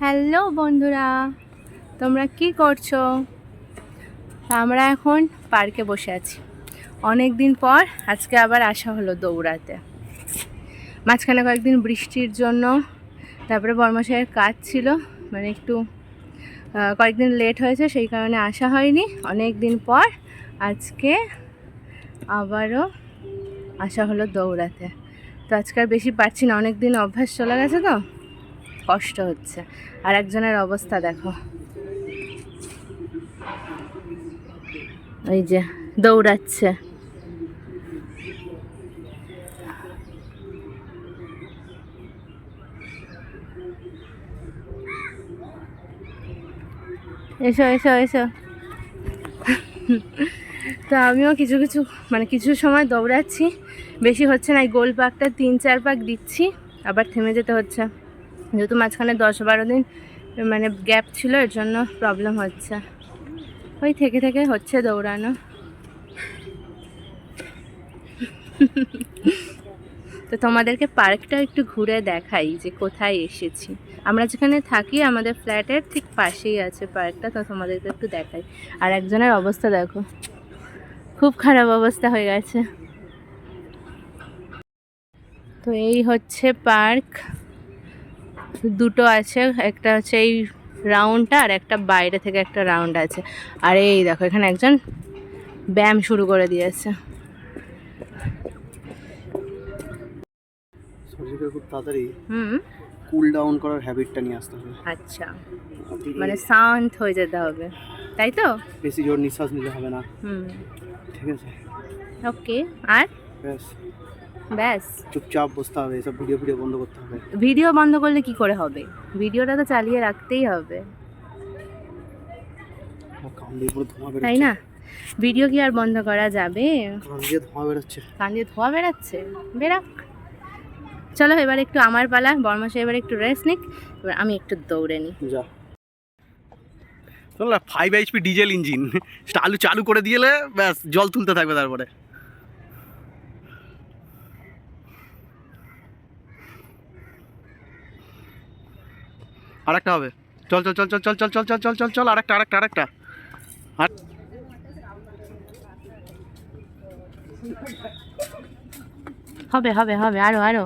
Hello বন্ধুরা, তোমরা কি করছো? আমরা এখন পার্কে বসে আছি। অনেক দিন পর আজকে আবার আসা হলো দৌড়াতে। মাঝখানে কয়েকদিন বৃষ্টির জন্য, তারপরে বর্মশাইয়ের কাজ ছিল, মানে একটু কয়েকদিন লেট হয়েছে, সেই কারণে আসা হয়নি। অনেক দিন পর আজকে আবারও আসা হলো দৌড়াতে। তো আজকে আর বেশি পারছি না, অনেক দিন অভ্যাস চলে গেছে তো কষ্ট হচ্ছে। আর একজনের অবস্থা দেখো, ওই যে দৌড়াচ্ছে। এসো এসো এসো। তো আমিও কিছু সময় দৌড়াচ্ছি, বেশি হচ্ছে না। এই গোল পাকটা 3-4 পাক দিচ্ছি, আবার থেমে যেতে হচ্ছে, যেহেতু মাঝখানে 10-12 দিন মানে গ্যাপ ছিল, এর জন্য প্রবলেম হচ্ছে। ওই থেকে থেকে হচ্ছে দৌড়ানো। তো তোমাদেরকে পার্কটা একটু ঘুরে দেখাই যে কোথায় এসেছি। আমরা যেখানে থাকি আমাদের ফ্ল্যাটের ঠিক পাশেই আছে পার্কটা, তো তোমাদেরকে একটু দেখাই। আর একজনের অবস্থা দেখো, খুব খারাপ অবস্থা হয়ে গেছে। তো এই হচ্ছে পার্ক, দুটো আছে, একটা হচ্ছে এই রাউন্ডটা আর একটা বাইরে থেকে একটা রাউন্ড আছে। আর এই দেখো এখানে একজন ব্যায়াম শুরু করে দিয়েছে। খুব তাড়াতাড়ি কুল ডাউন করার হ্যাবিটটা নিয়ে আসতে হবে। আচ্ছা, মানে শান্ত হয়ে যেতে হবে, তাই তো? বেশি জোর নিঃশ্বাস নিলে হবে না। ঠিক আছে, ওকে। আর ব্যাস ব্যাস চুপচাপ বসতে হবে, এসব ভিডিও বন্ধ করতে হবে। ভিডিও বন্ধ করলে কি করে হবে? ভিডিওটা তো চালিয়ে রাখতেই হবে, কান দিয়ে পুরো ধোঁয়া তাই বেরোচ্ছে। না? ভিডিও কি আর বন্ধ করা যাবে? কান দিয়ে ধোঁয়া বেরোচ্ছে। কান দিয়ে ধোঁয়া বেরাচ্ছে, বেরাক। চলো এবার একটু আমার পালা, বর্মশাই এবার একটু রেস্ট নিক, এবার আমি একটু দৌড়ে নিই। যা চল, 5 HP ডিজেল ইঞ্জিন চালু করে দিলে ব্যাস জল তুলতে থাকবে। তারপরে আরেকটা হবে। চল চল চল চল চল চল চল চল চল চল চল আরেকটা আরেকটা আরেকটা। হবে হবে হবে, আরো আরো।